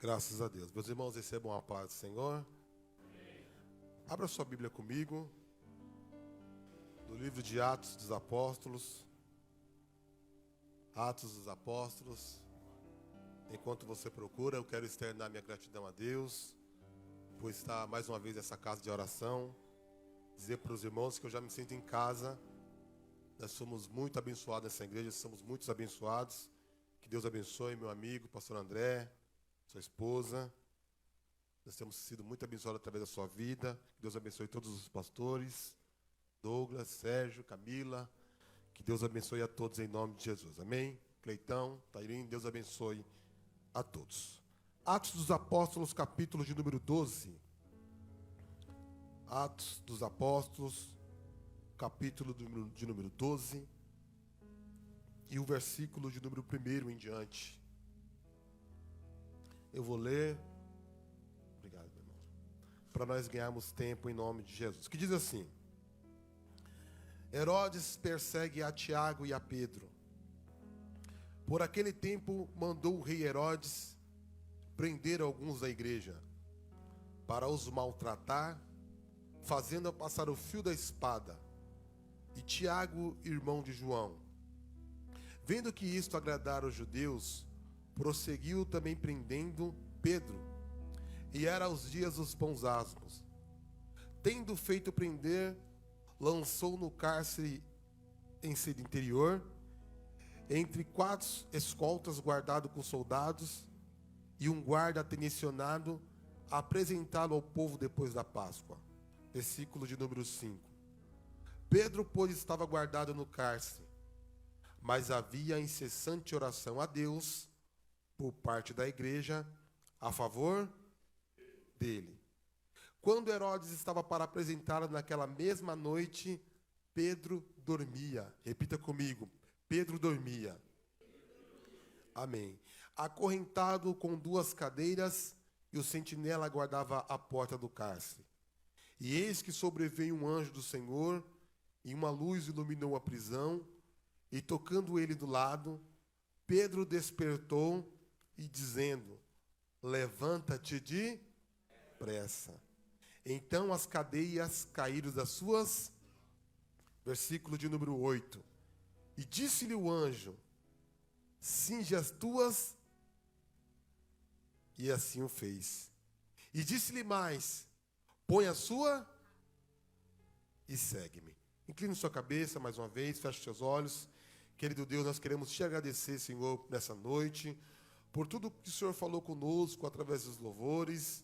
Graças a Deus. Meus irmãos, recebam a paz do Senhor. Abra sua Bíblia comigo, no livro de Atos dos Apóstolos. Atos dos Apóstolos. Enquanto você procura, eu quero externar minha gratidão a Deus por estar mais uma vez nessa casa de oração. Dizer para os irmãos que eu já me sinto em casa. Nós somos muito abençoados nessa igreja, somos muitos abençoados. Que Deus abençoe meu amigo, pastor André, sua esposa. Nós temos sido muito abençoados através da sua vida. Que Deus abençoe todos os pastores, Douglas, Sérgio, Camila. Que Deus abençoe a todos em nome de Jesus. Amém? Cleitão, Tairim, Deus abençoe a todos. Atos dos Apóstolos, capítulo de número 12. Atos dos Apóstolos, capítulo de número 12. E o versículo de número 1 em diante. Eu vou ler. Obrigado, meu irmão. Para nós ganharmos tempo em nome de Jesus. Que diz assim: Herodes persegue a Tiago e a Pedro. Por aquele tempo mandou o rei Herodes prender alguns da igreja, para os maltratar, fazendo-a passar o fio da espada. E Tiago, irmão de João, vendo que isto agradara os judeus, prosseguiu também prendendo Pedro. E era aos dias dos pães asmos. Tendo feito prender, lançou no cárcere em seu interior, entre 4 escoltas guardado com soldados, e um guarda tenencionado, a apresentá-lo ao povo depois da Páscoa. Versículo de número 5. Pedro, pois, estava guardado no cárcere, mas havia incessante oração a Deus, por parte da igreja, a favor dele. Quando Herodes estava para apresentá-lo naquela mesma noite, Pedro dormia. Repita comigo: Pedro dormia. Amém. Acorrentado com 2 cadeiras, e o sentinela guardava a porta do cárcere. E eis que sobreveio um anjo do Senhor, e uma luz iluminou a prisão, e tocando ele do lado, Pedro despertou, e dizendo: levanta-te depressa. Então as cadeias caíram das suas. Versículo de número 8. E disse-lhe o anjo: cinge as tuas. E assim o fez. E disse-lhe mais: põe a sua e segue-me. Incline sua cabeça mais uma vez, feche seus olhos. Querido Deus, nós queremos te agradecer, Senhor, nessa noite, por tudo que o Senhor falou conosco através dos louvores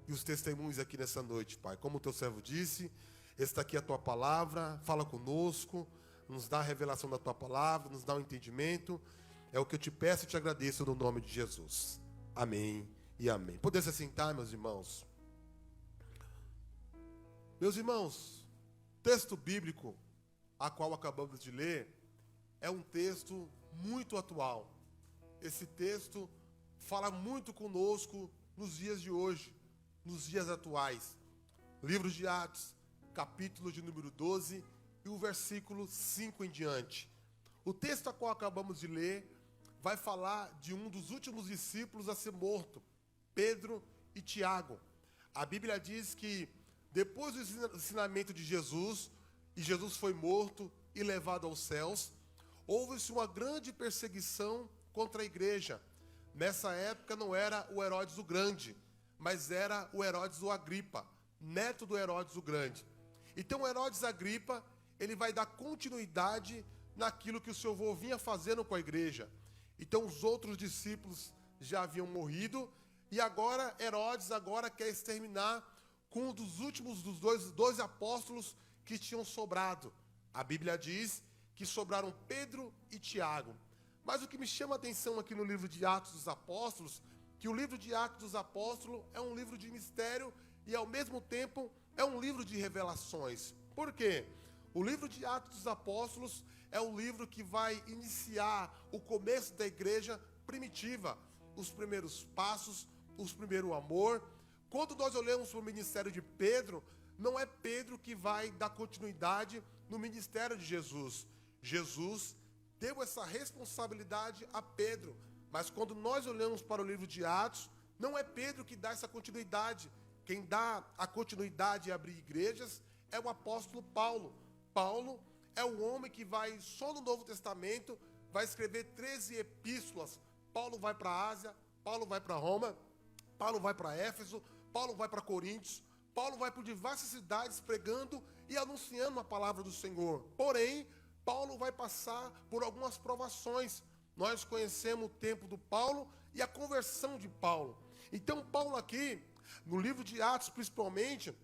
e os testemunhos aqui nessa noite, Pai. Como o teu servo disse, está aqui a tua palavra, fala conosco, nos dá a revelação da tua palavra, nos dá o entendimento. É o que eu te peço e te agradeço no nome de Jesus. Amém e amém. Poder se sentar, meus irmãos. Meus irmãos, texto bíblico, a qual acabamos de ler, é um texto muito atual. Esse texto fala muito conosco nos dias de hoje, nos dias atuais. Livro de Atos, capítulo de número 12 e o versículo 5 em diante. O texto a qual acabamos de ler vai falar de um dos últimos discípulos a ser morto, Pedro e Tiago. A Bíblia diz que depois do ensinamento de Jesus, e Jesus foi morto e levado aos céus, houve-se uma grande perseguição contra a igreja. Nessa época não era o Herodes o Grande, mas era o Herodes o Agripa, neto do Herodes o Grande. Então Herodes Agripa, ele vai dar continuidade naquilo que o seu avô vinha fazendo com a igreja. Então os outros discípulos já haviam morrido, e agora Herodes quer exterminar com um dos últimos dos dois apóstolos que tinham sobrado. A Bíblia diz que sobraram Pedro e Tiago. Mas o que me chama a atenção aqui no livro de Atos dos Apóstolos, que o livro de Atos dos Apóstolos é um livro de mistério e ao mesmo tempo é um livro de revelações. Por quê? O livro de Atos dos Apóstolos é um livro que vai iniciar o começo da igreja primitiva, os primeiros passos, os primeiros amor. Quando nós olhamos para o ministério de Pedro, não é Pedro que vai dar continuidade no ministério de Jesus. Jesus deu essa responsabilidade a Pedro. Mas quando nós olhamos para o livro de Atos, Não é Pedro que dá essa continuidade. Quem dá a continuidade e abrir igrejas é o apóstolo Paulo. Paulo é o homem que vai, só no Novo Testamento, vai escrever 13 epístolas. Paulo vai para a Ásia, Paulo vai para Roma, Paulo vai para Éfeso, Paulo vai para Coríntios, Paulo vai por diversas cidades pregando e anunciando a palavra do Senhor. Porém, Paulo vai passar por algumas provações. Nós conhecemos o tempo do Paulo e a conversão de Paulo. Então, Paulo aqui, no livro de Atos principalmente,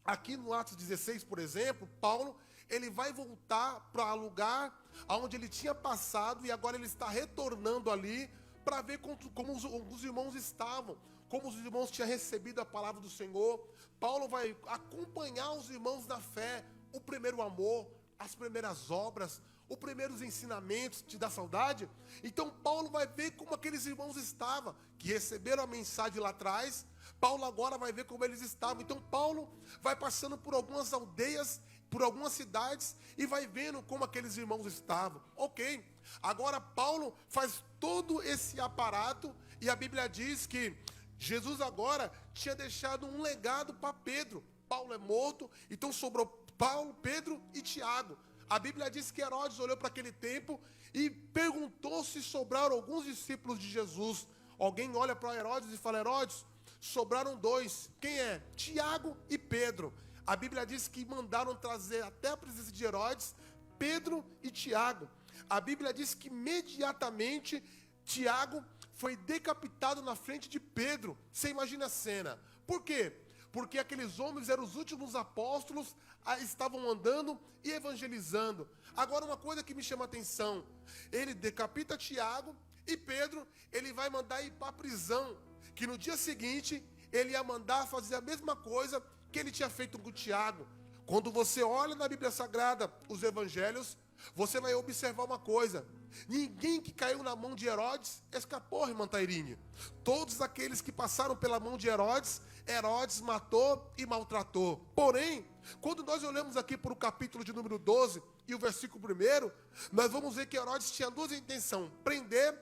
aqui no Atos 16, por exemplo, Paulo, ele vai voltar para o lugar onde ele tinha passado e agora ele está retornando ali para ver como os irmãos estavam, como os irmãos tinham recebido a palavra do Senhor. Paulo vai acompanhar os irmãos na fé, o primeiro amor, as primeiras obras, os primeiros ensinamentos. Te dá saudade? Então Paulo vai ver como aqueles irmãos estavam, que receberam a mensagem lá atrás. Paulo agora vai ver como eles estavam. Então Paulo vai passando por algumas aldeias, por algumas cidades, e vai vendo como aqueles irmãos estavam. Ok, agora Paulo faz todo esse aparato, e a Bíblia diz que Jesus agora tinha deixado um legado para Pedro. Paulo é morto, então sobrou Paulo, Pedro e Tiago. A Bíblia diz que Herodes olhou para aquele tempo e perguntou se sobraram alguns discípulos de Jesus. Alguém olha para Herodes e fala: Herodes, sobraram 2. Quem é? Tiago e Pedro. A Bíblia diz que mandaram trazer até a presença de Herodes Pedro e Tiago. A Bíblia diz que imediatamente Tiago foi decapitado na frente de Pedro. Você imagina a cena. Por quê? Porque aqueles homens eram os últimos apóstolos, estavam andando e evangelizando. Agora, uma coisa que me chama a atenção: ele decapita Tiago e Pedro, ele vai mandar ir para a prisão, que no dia seguinte ele ia mandar fazer a mesma coisa que ele tinha feito com Tiago. Quando você olha na Bíblia Sagrada os evangelhos, você vai observar uma coisa: ninguém que caiu na mão de Herodes escapou, irmã Tairine. Todos aqueles que passaram pela mão de Herodes, Herodes matou e maltratou. Porém, quando nós olhamos aqui para o capítulo de número 12 e o versículo 1, nós vamos ver que Herodes tinha duas intenções: prender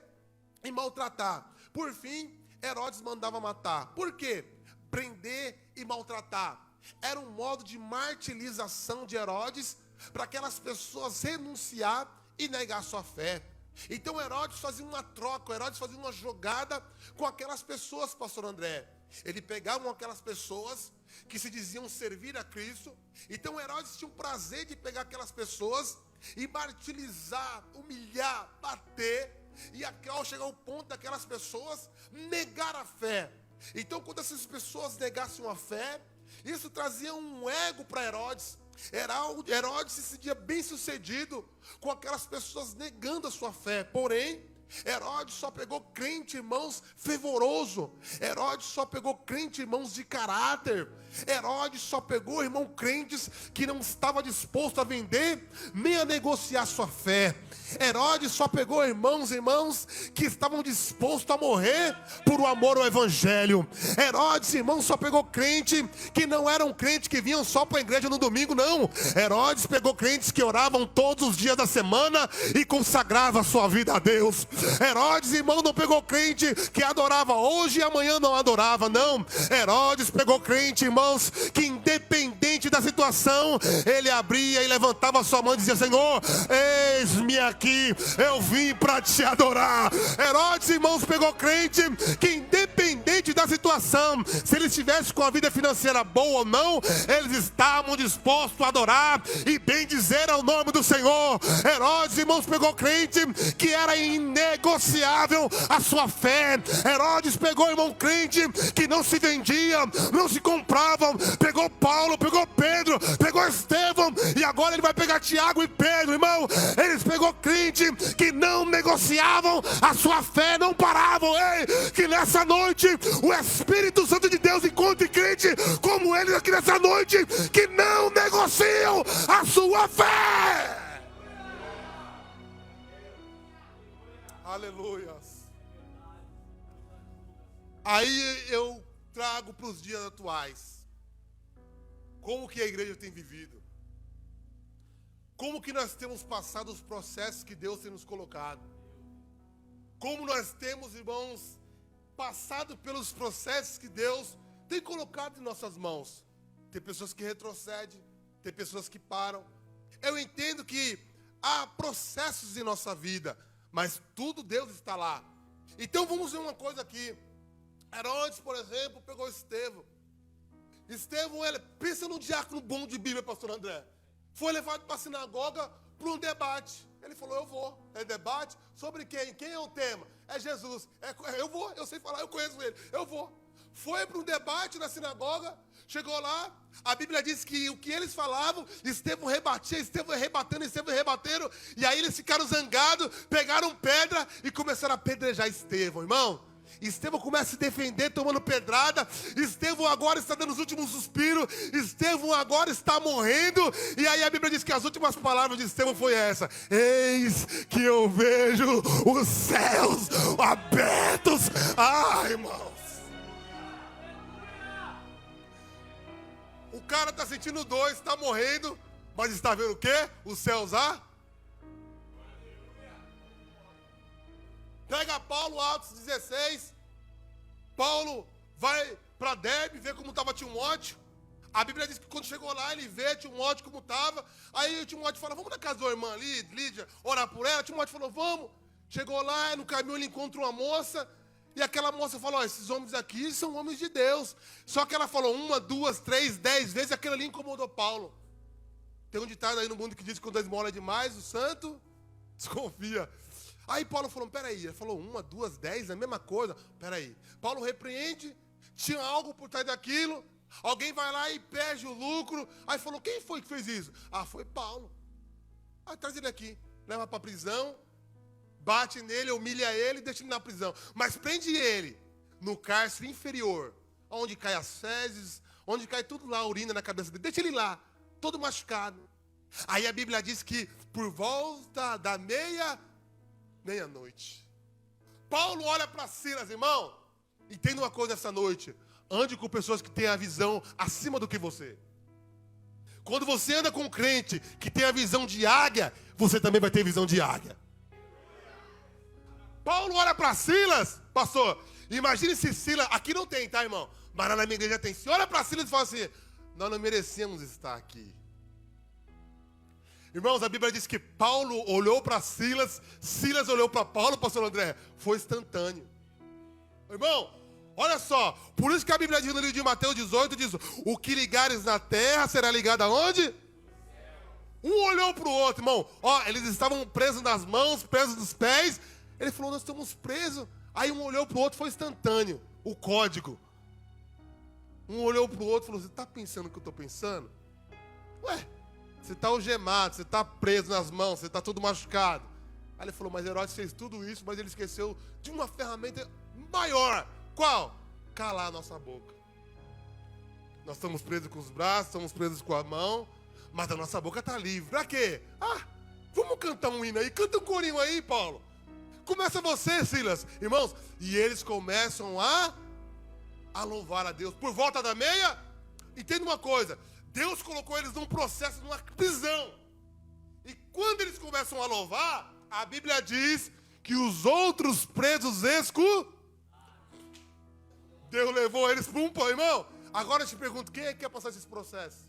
e maltratar. Por fim, Herodes mandava matar. Por quê? Prender e maltratar era um modo de martirização de Herodes para aquelas pessoas renunciar e negar sua fé. Então Herodes fazia uma troca, Herodes fazia uma jogada com aquelas pessoas, pastor André. Ele pegava aquelas pessoas que se diziam servir a Cristo. Então Herodes tinha o prazer de pegar aquelas pessoas e martirizar, humilhar, bater, e ao chegar ao ponto daquelas pessoas negar a fé. Então, quando essas pessoas negassem a fé, isso trazia um ego para Herodes. Herodes se sentia bem sucedido com aquelas pessoas negando a sua fé. Porém, Herodes só pegou crente, irmãos, fervoroso. Herodes só pegou crente, irmãos, de caráter. Herodes só pegou, irmão, crentes que não estava disposto a vender nem a negociar sua fé. Herodes só pegou irmãos que estavam dispostos a morrer por o amor ao evangelho. Herodes, irmãos, só pegou crente que não eram crentes que vinham só para a igreja no domingo, não. Herodes pegou crentes que oravam todos os dias da semana e consagravam a sua vida a Deus. Herodes, irmão, não pegou crente que adorava hoje e amanhã não adorava, não. Herodes pegou crente, irmãos, que independente da situação, ele abria e levantava a sua mão e dizia: Senhor, eis-me aqui, eu vim para te adorar. Herodes, irmãos, pegou crente que independente da situação, se eles estivessem com a vida financeira boa ou não, eles estavam dispostos a adorar e bendizer ao nome do Senhor. Herodes, irmãos, pegou crente que era inegociável a sua fé. Herodes pegou, irmão, crente que não se vendia, não se compravam. Pegou Paulo, pegou Pedro, pegou Estevão, e agora ele vai pegar Tiago e Pedro, irmão. Eles pegou crente que não negociavam a sua fé, não paravam. Ei, que nessa noite o Espírito Santo de Deus encontre crente como eles aqui nessa noite, que não negociam a sua fé. Aleluia. Aí eu trago para os dias atuais. Como que a igreja tem vivido? Como que nós temos passado os processos que Deus tem nos colocado? Como nós temos, irmãos, passado pelos processos que Deus tem colocado em nossas mãos. Tem pessoas que retrocedem, tem pessoas que param. Eu entendo que há processos em nossa vida, mas tudo Deus está lá. Então vamos ver uma coisa aqui. Herodes, por exemplo, pegou Estevão. Estevão, pensa num diácono bom de Bíblia, pastor André. Foi levado para a sinagoga para um debate. Ele falou, eu vou. É debate? Sobre quem? Quem é o tema? É Jesus. Eu vou, eu sei falar, eu conheço ele. Eu vou. Foi para um debate na sinagoga. Chegou lá, a Bíblia diz que o que eles falavam, Estevão rebatia, Estevão rebatendo. E aí eles ficaram zangados, pegaram pedra e começaram a apedrejar Estevão, irmão. Estevão começa a se defender tomando pedrada. Estevão agora está dando os últimos suspiros. Estevão agora está morrendo. E aí a Bíblia diz que as últimas palavras de Estevão foi essa: eis que eu vejo os céus abertos. Ai, irmãos. O cara está sentindo dor, está morrendo, mas está vendo o quê? Os céus Pega Paulo, Atos 16. Paulo vai para Derbe, vê como estava Timóteo. A Bíblia diz que quando chegou lá, ele vê Timóteo como estava. Aí o Timóteo fala, vamos na casa da irmã Lídia, orar por ela. Timóteo falou, vamos. Chegou lá, no caminho ele encontra uma moça. E aquela moça falou, esses homens aqui são homens de Deus. Só que ela falou 1, 2, 3, 10 vezes, aquilo ali incomodou Paulo. Tem um ditado aí no mundo que diz que quando esmola demais, o santo desconfia. Aí Paulo falou, peraí, ele falou 1, 2, 10, é a mesma coisa. Peraí, Paulo repreende, tinha algo por trás daquilo, alguém vai lá e perde o lucro. Aí falou, quem foi que fez isso? Ah, foi Paulo. Aí traz ele aqui, leva para a prisão, bate nele, humilha ele e deixa ele na prisão. Mas prende ele no cárcere inferior, onde cai as fezes, onde cai tudo lá, a urina na cabeça dele. Deixa ele lá, todo machucado. Aí a Bíblia diz que por volta da meia-noite, Paulo olha para Silas, irmão. Entenda uma coisa essa noite: ande com pessoas que têm a visão acima do que você. Quando você anda com um crente que tem a visão de águia, você também vai ter visão de águia. Paulo olha para Silas, pastor. Imagine se Silas, aqui não tem, tá, irmão? Mas lá na minha igreja tem. Se olha para Silas e fala assim, nós não merecíamos estar aqui. Irmãos, a Bíblia diz que Paulo olhou para Silas, Silas olhou para Paulo, pastor André, foi instantâneo. Irmão, olha só, por isso que a Bíblia diz no livro de Mateus 18, diz, o que ligares na terra será ligado aonde? Um olhou para o outro, irmão, ó, eles estavam presos nas mãos, presos nos pés, ele falou, nós estamos presos. Aí um olhou para o outro, foi instantâneo, o código. Um olhou para o outro e falou, você está pensando o que eu estou pensando? Ué, você está algemado, você está preso nas mãos, você está todo machucado. Aí ele falou, mas Herodes fez tudo isso, mas ele esqueceu de uma ferramenta maior. Qual? Calar a nossa boca. Nós estamos presos com os braços, estamos presos com a mão, mas a nossa boca está livre. Para quê? Ah, vamos cantar um hino aí, canta um corinho aí, Paulo. Começa você, Silas. Irmãos, e eles começam a louvar a Deus. Por volta da meia, entenda uma coisa, Deus colocou eles num processo, numa prisão. E quando eles começam a louvar, a Bíblia diz que os outros presos Deus levou eles para um pão, irmão. Agora eu te pergunto, quem é que quer passar esses processos?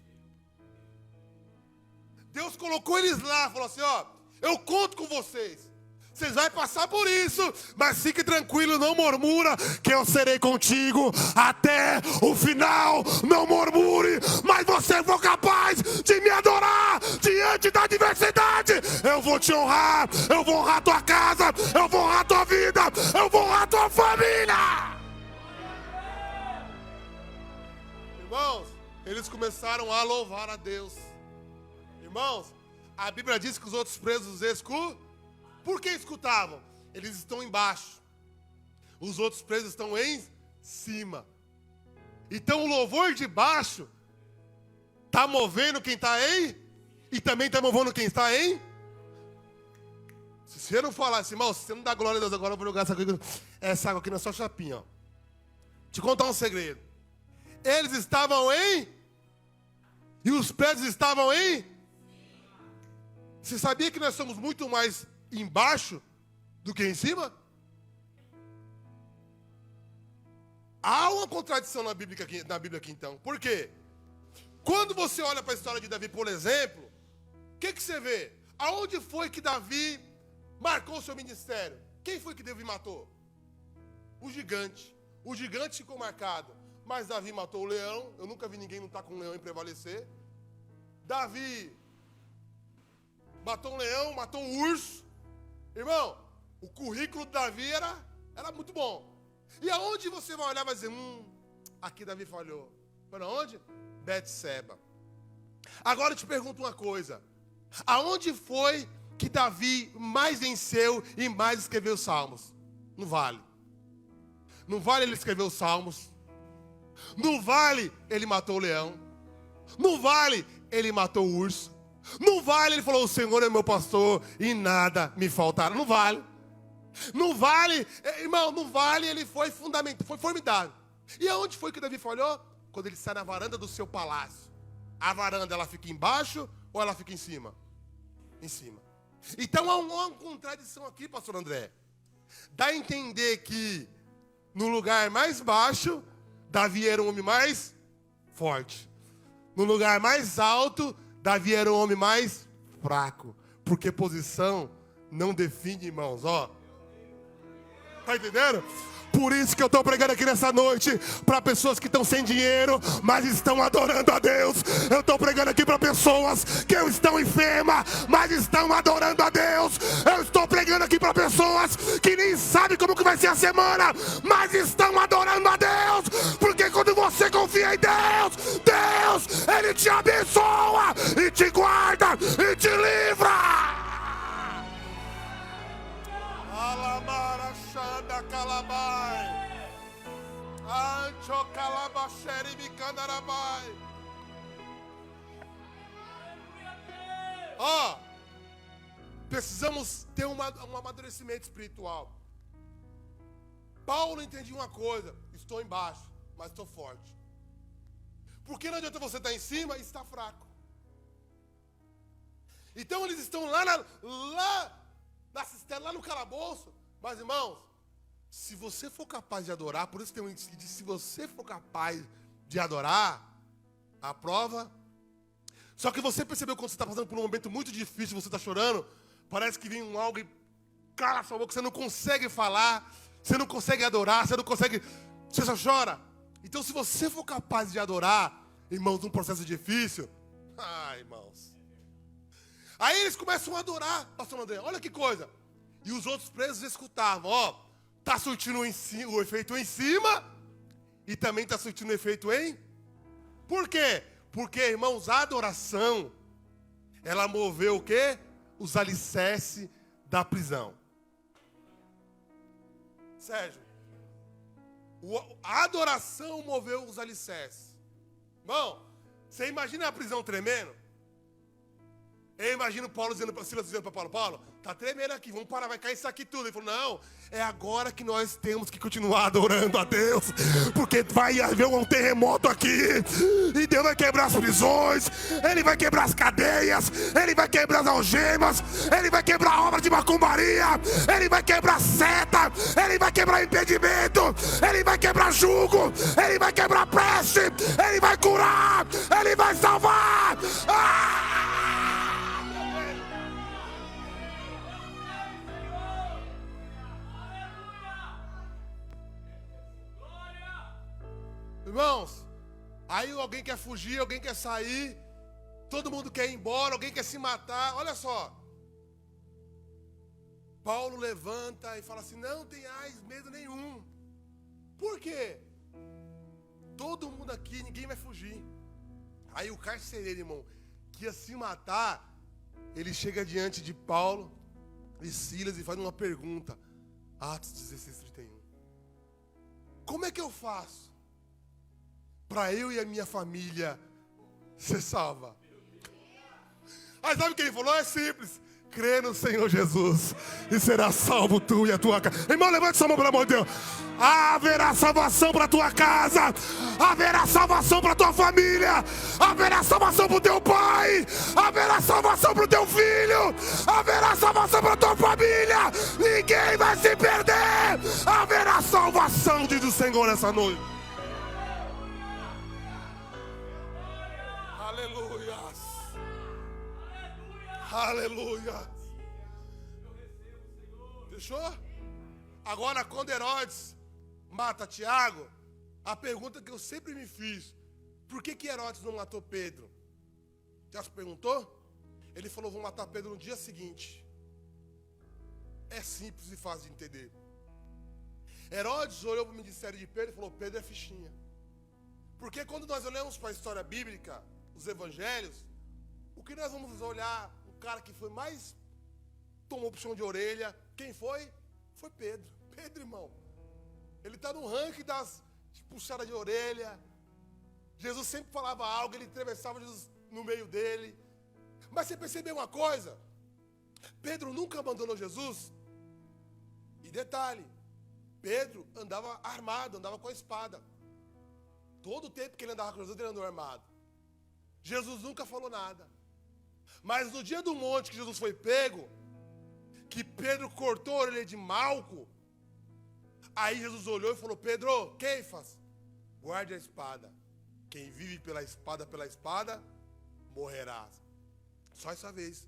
Deus colocou eles lá, falou assim, ó, eu conto com vocês. Vocês vão passar por isso, mas fique tranquilo, não murmura, que eu serei contigo até o final. Não murmure, mas você for capaz de me adorar diante da adversidade. Eu vou te honrar, eu vou honrar tua casa, eu vou honrar tua vida, eu vou honrar tua família. Irmãos, eles começaram a louvar a Deus. Irmãos, a Bíblia diz que os outros presos por que escutavam? Eles estão embaixo. Os outros presos estão em cima. Então o louvor de baixo está movendo quem está em e também está movendo quem está em. Se você não falar assim, irmão, se você não dá glória a Deus agora, eu vou jogar essa água aqui na sua chapinha. Ó. Te contar um segredo. Eles estavam em e os presos estavam em. Você sabia que nós somos muito mais embaixo do que em cima? Há uma contradição na Bíblia aqui então. Por quê? Quando você olha para a história de Davi, por exemplo, o que você vê? Aonde foi que Davi marcou o seu ministério? Quem foi que Davi matou? O gigante. O gigante ficou marcado. Mas Davi matou o leão. Eu nunca vi ninguém lutar com um leão e prevalecer. Davi matou um leão, matou um urso. Irmão, o currículo de Davi era muito bom. E aonde você vai olhar e vai dizer, aqui Davi falhou. Para onde? Betseba. Agora eu te pergunto uma coisa. Aonde foi que Davi mais venceu e mais escreveu salmos? No vale. No vale ele escreveu os salmos. No vale ele matou o leão. No vale ele matou o urso. No vale ele falou, o Senhor é meu pastor e nada me faltará. No vale. No vale, irmão, no vale ele foi fundamental, foi formidável. E aonde foi que Davi falhou? Quando ele sai na varanda do seu palácio. A varanda ela fica embaixo ou ela fica em cima? Em cima. Então há uma contradição aqui, pastor André. Dá a entender que no lugar mais baixo, Davi era um homem mais forte. No lugar mais alto, Davi era um homem mais fraco. Porque posição não define, irmãos, ó. Tá entendendo? Por isso que eu estou pregando aqui nessa noite para pessoas que estão sem dinheiro, mas estão adorando a Deus. Eu estou pregando aqui para pessoas que estão enfermas, mas estão adorando a Deus. Eu estou pregando aqui para pessoas que nem sabem como que vai ser a semana, mas estão adorando a Deus. Porque quando você confia em Deus, Deus, Ele te abençoa e te guarda e te livra. Alamara Xanda Calabai Ancho Calabaxeri Bicandarabai. Ó, precisamos ter um amadurecimento espiritual. Paulo entendia uma coisa: estou embaixo, mas estou forte. Porque não adianta você estar em cima e estar fraco. Então eles estão lá na cisterna, lá no calabouço. Mas, irmãos, se você for capaz de adorar, por isso tem um índice que diz, se você for capaz de adorar, a prova. Só que você percebeu quando você está passando por um momento muito difícil, você está chorando, parece que vem algo e cala sua boca, você não consegue falar, você não consegue adorar, você não consegue, você só chora. Então, se você for capaz de adorar, irmãos, num processo difícil, irmãos, aí eles começam a adorar, pastor André, olha que coisa. E os outros presos escutavam, tá surtindo o efeito em cima e também tá surtindo o efeito em... Por quê? Porque, irmãos, a adoração, ela moveu o quê? Os alicerces da prisão. Sérgio, a adoração moveu os alicerces. Bom, você imagina a prisão tremendo? Eu imagino Paulo Silas dizendo para Paulo, tá tremendo aqui, vamos parar, vai cair isso aqui tudo. Ele falou, não, é agora que nós temos que continuar adorando a Deus, porque vai haver um terremoto aqui, e Deus vai quebrar as prisões, Ele vai quebrar as cadeias, Ele vai quebrar as algemas, Ele vai quebrar a obra de macumbaria, Ele vai quebrar seta, Ele vai quebrar impedimento, Ele vai quebrar jugo, Ele vai quebrar peste, Ele vai curar, Ele vai salvar. Irmãos, aí alguém quer fugir, alguém quer sair, todo mundo quer ir embora, alguém quer se matar. Olha só, Paulo levanta e fala assim, não tenhais medo nenhum. Por quê? Todo mundo aqui, ninguém vai fugir. Aí o carcereiro, irmão, que ia se matar, ele chega diante de Paulo e Silas e faz uma pergunta. Atos 16:31. Como é que eu faço para eu e a minha família ser salva? Aí sabe o que ele falou? É simples. Crê no Senhor Jesus e será salvo tu e a tua casa. Irmão, levante sua mão, pelo amor de Deus. Haverá salvação para a tua casa, haverá salvação para a tua família, haverá salvação para o teu pai, haverá salvação para o teu filho, haverá salvação para a tua família. Ninguém vai se perder. Haverá salvação, diz o do Senhor nessa noite. Aleluia. Aleluia. Fechou? Agora, quando Herodes mata Tiago, a pergunta que eu sempre me fiz: por que Herodes não matou Pedro? Já se perguntou? Ele falou: vou matar Pedro no dia seguinte. É simples e fácil de entender. Herodes olhou para o ministério de Pedro e falou: Pedro é fichinha. Porque quando nós olhamos para a história bíblica, os evangelhos, o que nós vamos olhar, o cara que foi mais, tomou puxão de orelha, quem foi? Foi Pedro. Pedro, irmão. Ele está no ranking das puxadas de orelha. Jesus sempre falava algo, ele atravessava Jesus no meio dele. Mas você percebeu uma coisa? Pedro nunca abandonou Jesus. E detalhe, Pedro andava armado, andava com a espada. Todo o tempo que ele andava com Jesus, ele andou armado. Jesus nunca falou nada. Mas no dia do monte que Jesus foi pego, que Pedro cortou a orelha de Malco, aí Jesus olhou e falou: Pedro, Keifas, guarde a espada. Quem vive pela espada, morrerás. Só essa vez.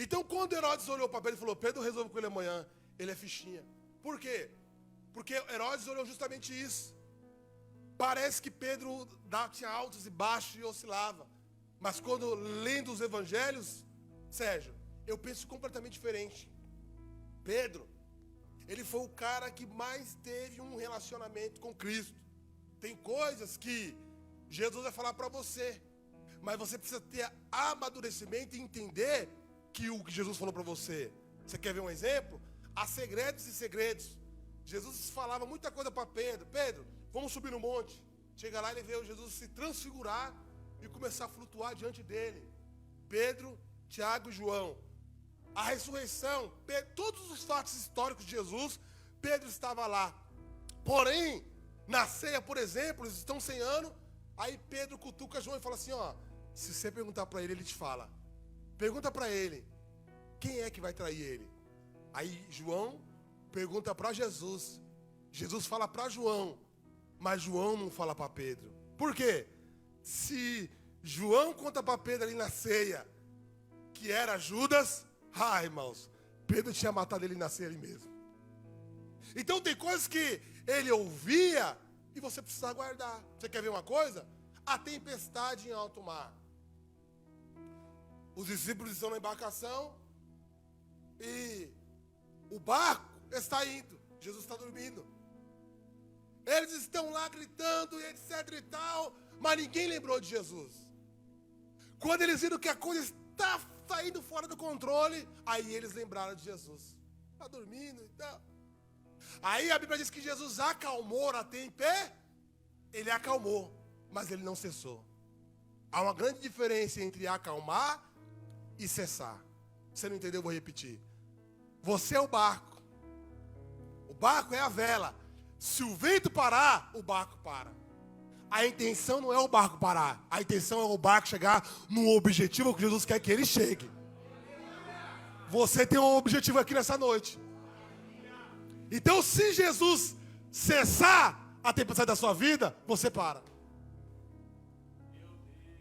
Então quando Herodes olhou para Pedro e falou: Pedro, resolve com ele amanhã, ele é fichinha. Por quê? Porque Herodes olhou justamente isso. Parece que Pedro tinha altos e baixos e oscilava. Mas quando lendo os evangelhos, Sérgio, eu penso completamente diferente. Pedro, ele foi o cara que mais teve um relacionamento com Cristo. Tem coisas que Jesus vai falar para você, mas você precisa ter amadurecimento e entender que o que Jesus falou para você. Você quer ver um exemplo? Há segredos e segredos. Jesus falava muita coisa para Pedro. Pedro, vamos subir no monte. Chega lá e ele vê Jesus se transfigurar e começar a flutuar diante dele. Pedro, Tiago e João. A ressurreição, todos os fatos históricos de Jesus, Pedro estava lá. Porém, na ceia, por exemplo, eles estão ceando, aí Pedro cutuca João e fala assim: ó, se você perguntar para ele, ele te fala. Pergunta para ele, quem é que vai trair ele? Aí João pergunta para Jesus. Jesus fala para João, mas João não fala para Pedro. Por quê? Se João conta para Pedro ali na ceia que era Judas, irmãos, Pedro tinha matado ele na ceia ali mesmo. Então tem coisas que ele ouvia e você precisa guardar. Você quer ver uma coisa? A tempestade em alto mar. Os discípulos estão na embarcação e o barco está indo. Jesus está dormindo. Eles estão lá gritando e etc e tal, mas ninguém lembrou de Jesus. Quando eles viram que a coisa está saindo fora do controle, aí eles lembraram de Jesus. Está dormindo e tal. Aí a Bíblia diz que Jesus acalmou a tempestade. Ele acalmou, mas ele não cessou. Há uma grande diferença entre acalmar e cessar. Você não entendeu? Eu vou repetir. Você é o barco. O barco é a vela. Se o vento parar, o barco para. A intenção não é o barco parar. A intenção é o barco chegar no objetivo que Jesus quer que ele chegue. Você tem um objetivo aqui nessa noite. Então, se Jesus cessar a tempestade da sua vida, você para.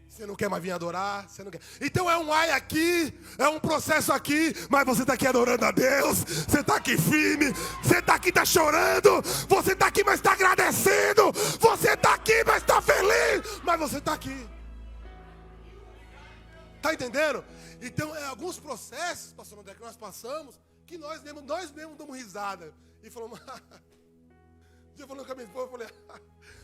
Você não quer mais vir adorar, você não quer. Então é um ai aqui, é um processo aqui, mas você está aqui adorando a Deus, você está aqui firme, você está aqui, está chorando, você está aqui, mas está agradecendo, você está aqui, mas está feliz, mas você está aqui. Está entendendo? Então é alguns processos, pastor André, que nós passamos, que nós mesmos damos risada. E falamos, eu falando com a minha esposa, eu falei,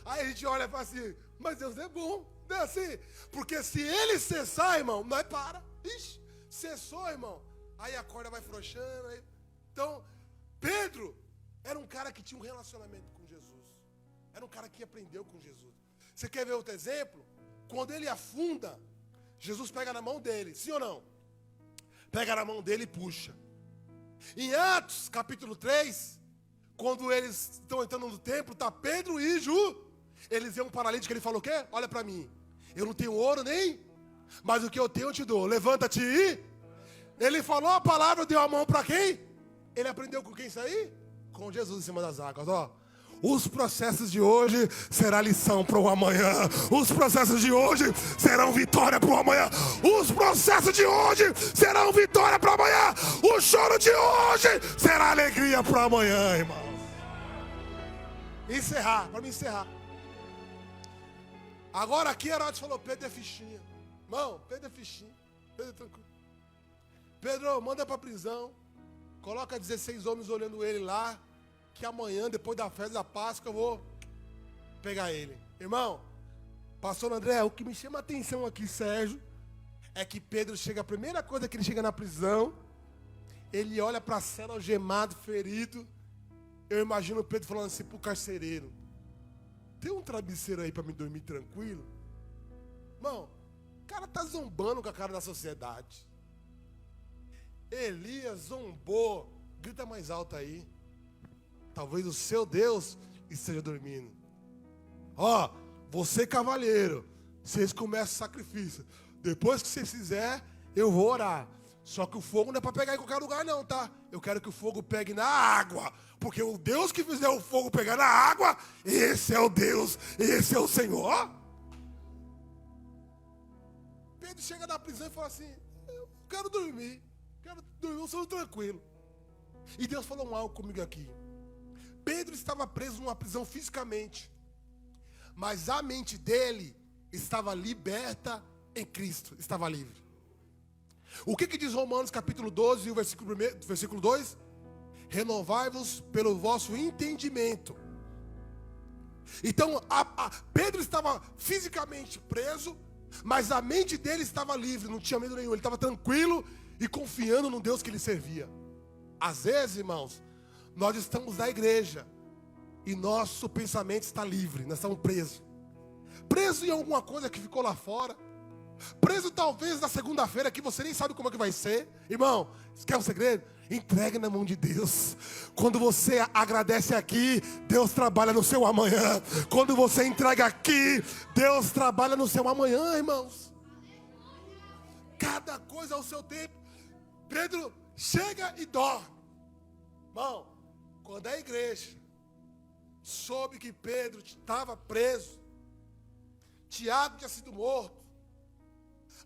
aí a gente olha e fala assim, mas Deus é bom. Não é assim? Porque se ele cessar, irmão, nós para. Ixi, cessou, irmão. Aí a corda vai frouxando. Aí... Então, Pedro era um cara que tinha um relacionamento com Jesus. Era um cara que aprendeu com Jesus. Você quer ver outro exemplo? Quando ele afunda, Jesus pega na mão dele, sim ou não? Pega na mão dele e puxa. Em Atos, capítulo 3, quando eles estão entrando no templo, está Pedro e eles vêem um paralítico, ele fala o quê? Olha para mim. Eu não tenho ouro nem, mas o que eu tenho eu te dou. Levanta-te e... Ele falou a palavra, deu a mão para quem? Ele aprendeu com quem isso aí? Com Jesus em cima das águas, ó. Os processos de hoje serão lição para o amanhã. Os processos de hoje serão vitória para o amanhã. Os processos de hoje serão vitória para o amanhã. O choro de hoje será alegria para o amanhã, irmão. Encerrar, para me encerrar. Agora aqui Herodes falou, Pedro é fichinha. Irmão, Pedro é fichinha. Pedro é tranquilo. Pedro, manda para a prisão. Coloca 16 homens olhando ele lá. Que amanhã, depois da festa da Páscoa, eu vou pegar ele. Irmão, pastor André, o que me chama a atenção aqui, Sérgio, é que Pedro chega, a primeira coisa que ele chega na prisão, ele olha para a cela algemado, ferido. Eu imagino Pedro falando assim pro carcereiro, tem um travesseiro aí para me dormir tranquilo? Irmão, o cara tá zombando com a cara da sociedade. Elias zombou, grita mais alto aí. Talvez o seu Deus esteja dormindo. Ó, você cavalheiro, vocês começam o sacrifício. Depois que vocês fizerem, eu vou orar. Só que o fogo não é para pegar em qualquer lugar não, tá? Eu quero que o fogo pegue na água. Porque o Deus que fizer o fogo pegar na água, esse é o Deus, esse é o Senhor. Pedro chega na prisão e fala assim, eu quero dormir, eu sou tranquilo. E Deus falou algo comigo aqui. Pedro estava preso numa prisão fisicamente, mas a mente dele estava liberta em Cristo, estava livre. O que diz Romanos capítulo 12, o versículo 2? Renovai-vos pelo vosso entendimento. Então, Pedro estava fisicamente preso, mas a mente dele estava livre, não tinha medo nenhum, ele estava tranquilo e confiando no Deus que ele servia. Às vezes, irmãos, nós estamos na igreja e nosso pensamento está livre, nós estamos presos. Preso em alguma coisa que ficou lá fora. Preso talvez na segunda-feira que você nem sabe como é que vai ser. Irmão, quer um segredo? Entregue na mão de Deus. Quando você agradece aqui, Deus trabalha no seu amanhã. Quando você entrega aqui, Deus trabalha no seu amanhã, irmãos. Cada coisa ao seu tempo. Pedro chega e dorme. Irmão, quando a igreja soube que Pedro estava preso, Tiago tinha sido morto,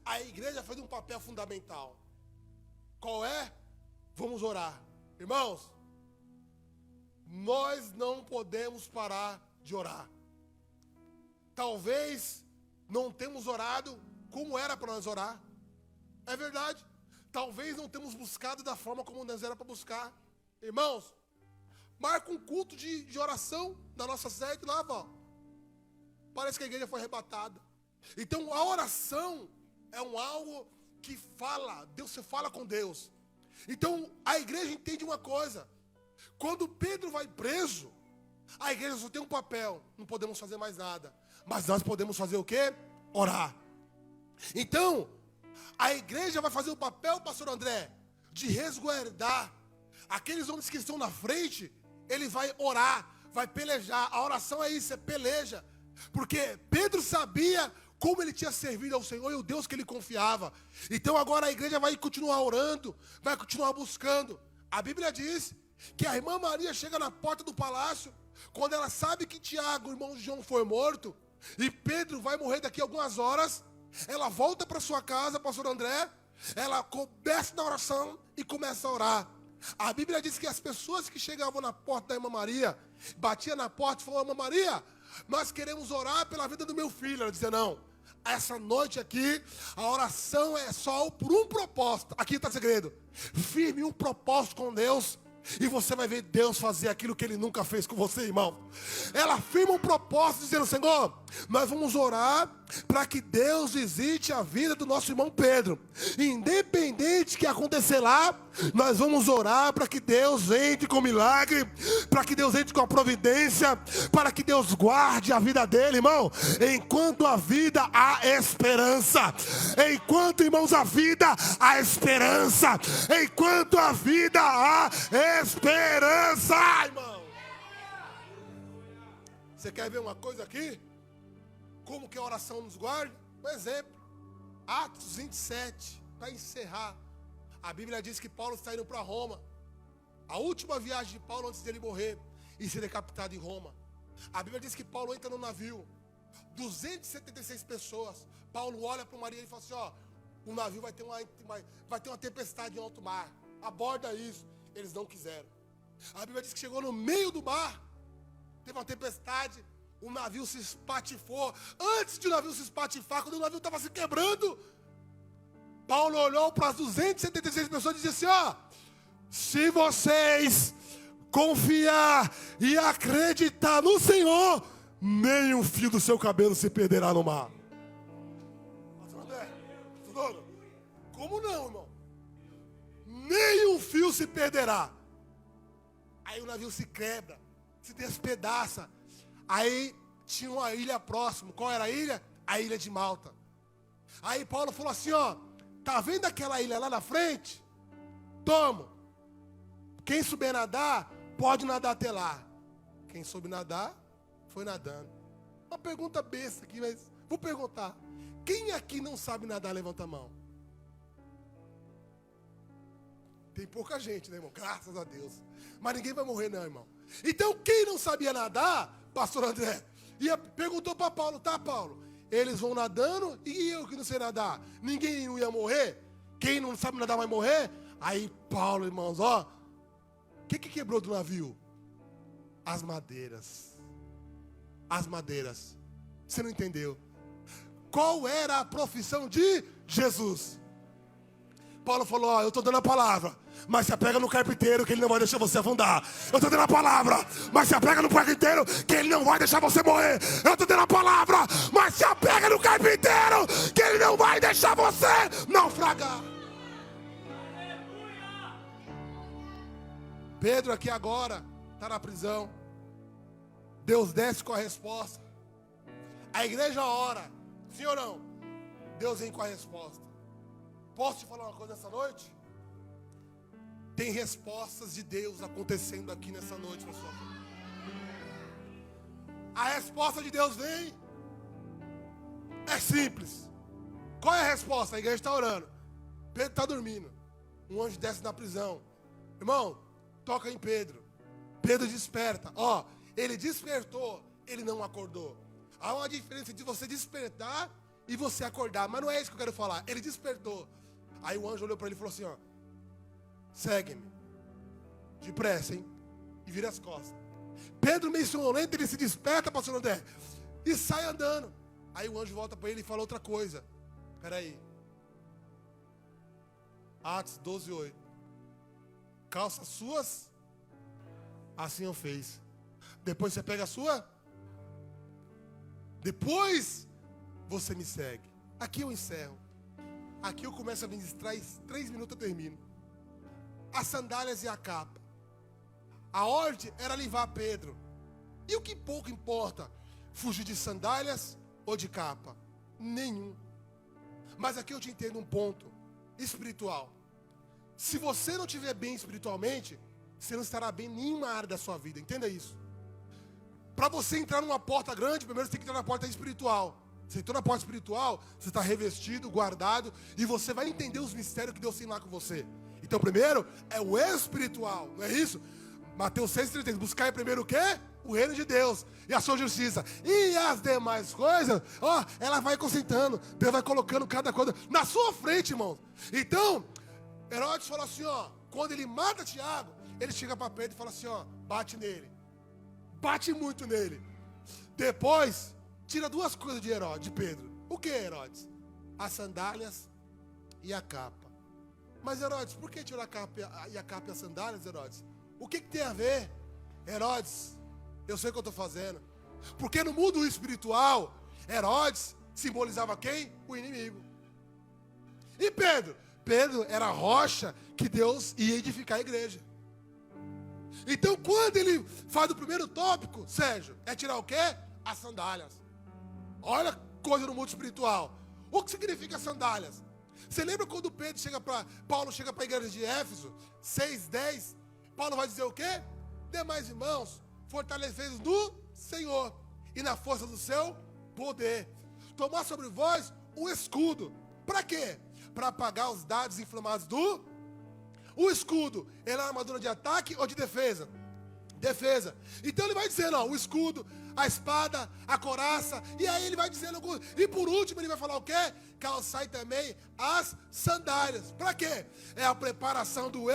a igreja fez um papel fundamental. Qual é? Vamos orar. Irmãos, nós não podemos parar de orar. Talvez não temos orado como era para nós orar. É verdade. Talvez não temos buscado da forma como nós era para buscar. Irmãos, marca um culto de oração na nossa sede lá, vó. Parece que a igreja foi arrebatada. Então a oração é algo que fala, você fala com Deus. Então a igreja entende uma coisa. Quando Pedro vai preso, a igreja só tem um papel, não podemos fazer mais nada. Mas nós podemos fazer o quê? Orar. Então, a igreja vai fazer o papel, pastor André, de resguardar aqueles homens que estão na frente. Ele vai orar, vai pelejar. A oração é isso, é peleja. Porque Pedro sabia como ele tinha servido ao Senhor e o Deus que ele confiava. Então agora a igreja vai continuar orando, vai continuar buscando. A Bíblia diz que a irmã Maria chega na porta do palácio, quando ela sabe que Tiago, o irmão de João, foi morto, e Pedro vai morrer daqui a algumas horas. Ela volta para sua casa, pastor André, ela começa na oração e começa a orar. A Bíblia diz que as pessoas que chegavam na porta da irmã Maria, batiam na porta e falavam, irmã Maria, nós queremos orar pela vida do meu filho. Ela dizia, não, essa noite aqui, a oração é só por um propósito. Aqui está o segredo. Firme um propósito com Deus, e você vai ver Deus fazer aquilo que Ele nunca fez com você, irmão. Ela firma um propósito dizendo, Senhor, nós vamos orar para que Deus visite a vida do nosso irmão Pedro. Independente do que acontecer lá, nós vamos orar para que Deus entre com milagre, para que Deus entre com a providência, para que Deus guarde a vida dele, irmão. Enquanto a vida, há esperança. Enquanto, irmãos, a vida, há esperança. Enquanto a vida, há esperança, irmão. Você quer ver uma coisa aqui? Como que a oração nos guarda? Um exemplo, Atos 27, para encerrar. A Bíblia diz que Paulo está indo para Roma. A última viagem de Paulo antes dele morrer e ser decapitado em Roma. A Bíblia diz que Paulo entra no navio, 276 pessoas. Paulo olha para o marinheiro e fala assim, ó, o navio vai ter uma tempestade em alto mar, aborda isso. Eles não quiseram. A Bíblia diz que chegou no meio do mar, teve uma tempestade, o navio se espatifou. Antes de o navio se espatifar, quando o navio estava se quebrando, Paulo olhou para as 276 pessoas e disse assim, ó, se vocês confiar e acreditar no Senhor, nem um fio do seu cabelo se perderá no mar. Como não, irmão? Nem um fio se perderá. Aí o navio se quebra, se despedaça. Aí tinha uma ilha próxima. Qual era a ilha? A ilha de Malta. Aí Paulo falou assim, ó, tá vendo aquela ilha lá na frente? Toma. Quem souber nadar, pode nadar até lá. Quem soube nadar, foi nadando. Uma pergunta besta aqui, mas vou perguntar. Quem aqui não sabe nadar, levanta a mão. Tem pouca gente, né, irmão? Graças a Deus. Mas ninguém vai morrer, não, irmão. Então, quem não sabia nadar, pastor André, perguntou para Paulo, tá, Paulo? Eles vão nadando e eu que não sei nadar. Ninguém não ia morrer? Quem não sabe nadar vai morrer? Aí, Paulo, irmãos, ó. O que quebrou do navio? As madeiras. As madeiras. Você não entendeu? Qual era a profissão de Jesus? Paulo falou, ó, eu estou dando a palavra, mas se apega no carpinteiro que ele não vai deixar você afundar. Eu estou dando a palavra, mas se apega no carpinteiro que ele não vai deixar você morrer. Eu estou dando a palavra, mas se apega no carpinteiro que ele não vai deixar você naufragar. Pedro aqui agora está na prisão. Deus desce com a resposta. A igreja ora, sim ou não? Deus vem com a resposta. Posso te falar uma coisa nessa noite? Tem respostas de Deus acontecendo aqui nessa noite, pessoal. A resposta de Deus vem. É simples. Qual é a resposta? A igreja está orando. Pedro está dormindo. Um anjo desce na prisão. Irmão, toca em Pedro. Pedro desperta. Ó, ele despertou, ele não acordou. Há uma diferença de você despertar e você acordar. Mas não é isso que eu quero falar. Ele despertou. Aí o anjo olhou para ele e falou assim, ó, segue-me, depressa, hein, e vira as costas. Pedro, meio sonolento, ele se desperta, pastor André, e sai andando. Aí o anjo volta para ele e fala outra coisa. Espera aí. Atos 12:8. Calça suas, assim eu fiz. Depois você pega a sua, depois você me segue. Aqui eu encerro. Aqui eu começo a ministrar, 3 minutos eu termino. As sandálias e a capa. A ordem era levar Pedro. E o que pouco importa, fugir de sandálias ou de capa? Nenhum. Mas aqui eu te entendo um ponto espiritual. Se você não estiver bem espiritualmente, você não estará bem em nenhuma área da sua vida. Entenda isso. Para você entrar numa porta grande, primeiro você tem que entrar na porta espiritual. Você entrou na porta espiritual, você está revestido, guardado, e você vai entender os mistérios que Deus tem lá com você. Então primeiro é o espiritual, não é isso? Mateus 6,33, buscar primeiro o quê? O reino de Deus e a sua justiça. E as demais coisas, ó, ela vai acrescentando. Deus vai colocando cada coisa na sua frente, irmãos. Então, Herodes falou assim, ó, quando ele mata Tiago, ele chega para Pedro e fala assim, ó, bate nele. Bate muito nele. Depois tira 2 coisas de Herodes, de Pedro. O que é Herodes? As sandálias e a capa. Mas Herodes, por que tirou a capa e as sandálias, Herodes? O que tem a ver? Herodes, eu sei o que eu estou fazendo. Porque no mundo espiritual, Herodes simbolizava quem? O inimigo. E Pedro? Pedro era a rocha que Deus ia edificar a igreja. Então quando ele faz o primeiro tópico, Sérgio, é tirar o quê? As sandálias. Olha coisa no mundo espiritual. O que significa sandálias? Você lembra quando Paulo chega para a igreja de Éfeso, 6:10, Paulo vai dizer o quê? Demais irmãos, fortaleceis no Senhor e na força do seu poder. Tomar sobre vós um escudo. Para quê? Para apagar os dardos inflamados do... O escudo, ele é uma armadura de ataque ou de defesa? defesa. Então ele vai dizendo, ó, o escudo, a espada, a couraça, e aí ele vai dizendo, e por último ele vai falar o quê? Calçai também as sandálias. Para quê? É a preparação do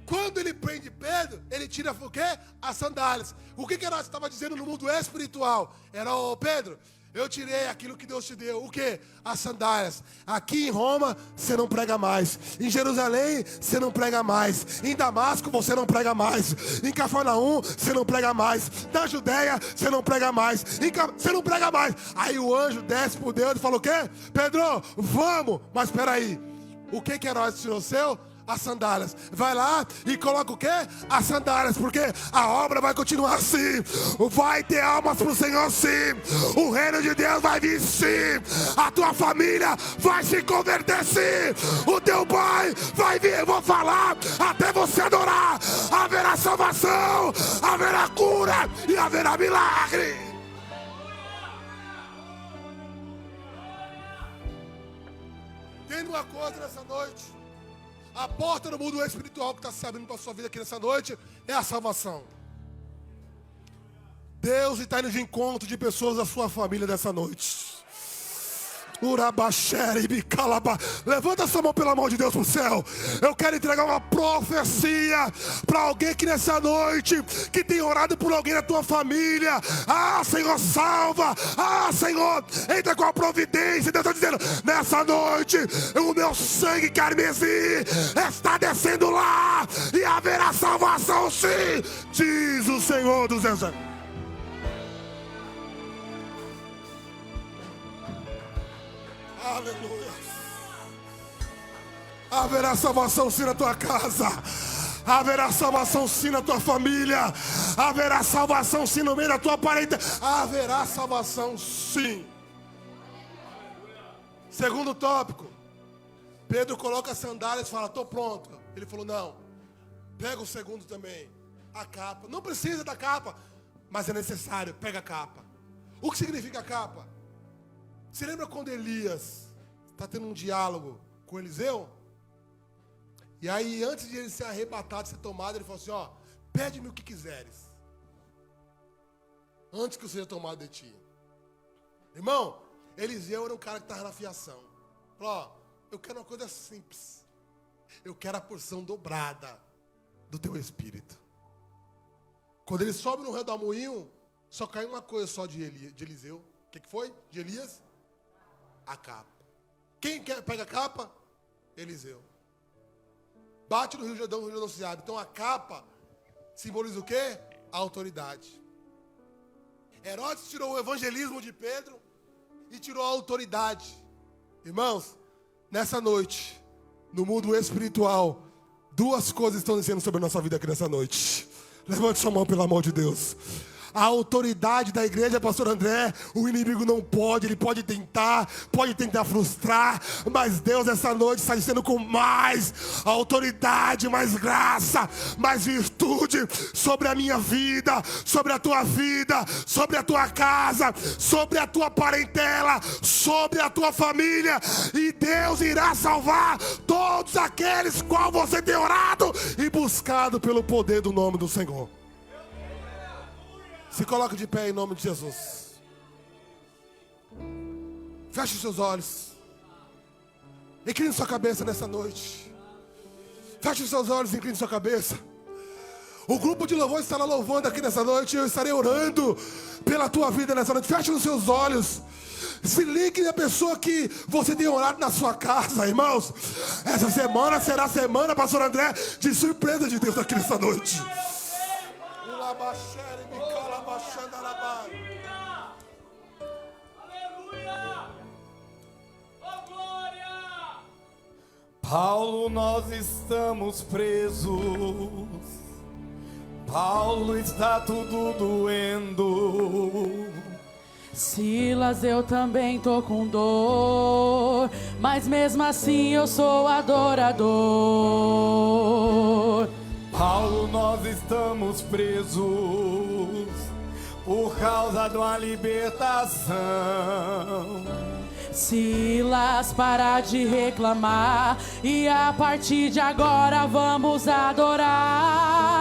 Quando ele prende Pedro, ele tira o quê? As sandálias. O que Herodes estava dizendo no mundo espiritual? Era, ô Pedro, eu tirei aquilo que Deus te deu. O quê? As sandálias. Aqui em Roma, você não prega mais. Em Jerusalém, você não prega mais. Em Damasco, você não prega mais. Em Cafarnaum, você não prega mais. Na Judéia, você não prega mais. Você não prega mais. Aí o anjo desce por Deus e fala o quê? Pedro, vamos. Mas espera aí. O que Herodes tirou seu? As sandálias. Vai lá e coloca o quê? As sandálias, porque a obra vai continuar assim. Vai ter almas para o Senhor sim. O reino de Deus vai vir sim. A tua família vai se converter sim. O teu pai vai vir, eu vou falar, até você adorar. Haverá salvação, haverá cura e haverá milagre. Tem uma coisa nessa noite. A porta do mundo espiritual que está se abrindo para a sua vida aqui nessa noite é a salvação. Deus está indo de encontro de pessoas da sua família nessa noite. Levanta sua mão, pelo amor de Deus, para o céu. Eu quero entregar uma profecia para alguém que nessa noite, que tem orado por alguém da tua família. Ah, Senhor, salva. Ah, Senhor, entra com a providência. Deus está dizendo, nessa noite, o meu sangue carmesim está descendo lá, e haverá salvação sim, diz o Senhor dos Exércitos. Aleluia. Haverá salvação sim na tua casa. Haverá salvação sim na tua família. Haverá salvação sim no meio da tua parentela. Haverá salvação sim. Segundo tópico. Pedro coloca as sandálias e fala, estou pronto. Ele falou, não. Pega o segundo também. A capa. Não precisa da capa, mas é necessário. Pega a capa. O que significa a capa? Você lembra quando Elias está tendo um diálogo com Eliseu? E aí, antes de ele ser arrebatado, ser tomado, ele falou assim, ó, pede-me o que quiseres, antes que eu seja tomado de ti. Irmão, Eliseu era um cara que estava na fiação. Falou, ó, eu quero uma coisa simples. Eu quero a porção dobrada do teu espírito. Quando ele sobe no redemoinho, só cai uma coisa só de Eliseu. O que foi? De Elias? A capa. Quem pega a capa? Eliseu. Bate no Rio Jordão, o Rio Jordão se abre. Então a capa simboliza o quê? A autoridade. Herodes tirou o evangelismo de Pedro e tirou a autoridade. Irmãos, nessa noite, no mundo espiritual, duas coisas estão descendo sobre a nossa vida aqui nessa noite. Levante sua mão, pelo amor de Deus. A autoridade da igreja, pastor André, o inimigo não pode, ele pode tentar frustrar, mas Deus essa noite está dizendo com mais autoridade, mais graça, mais virtude sobre a minha vida, sobre a tua vida, sobre a tua casa, sobre a tua parentela, sobre a tua família, e Deus irá salvar todos aqueles qual você tem orado e buscado pelo poder do nome do Senhor. Se coloque de pé em nome de Jesus. Feche os seus olhos. Incline sua cabeça nessa noite. Feche os seus olhos e incline sua cabeça. O grupo de louvor estará louvando aqui nessa noite. Eu estarei orando pela tua vida nessa noite. Feche os seus olhos. Se ligue na pessoa que você tem orado na sua casa, irmãos. Essa semana será a semana, pastor André, de surpresa de Deus aqui nessa noite. Aleluia! Oh, glória! Paulo, nós estamos presos. Paulo, está tudo doendo. Silas, eu também tô com dor, mas mesmo assim eu sou adorador. Paulo, nós estamos presos por causa de uma libertação. Silas, para de reclamar e a partir de agora vamos adorar.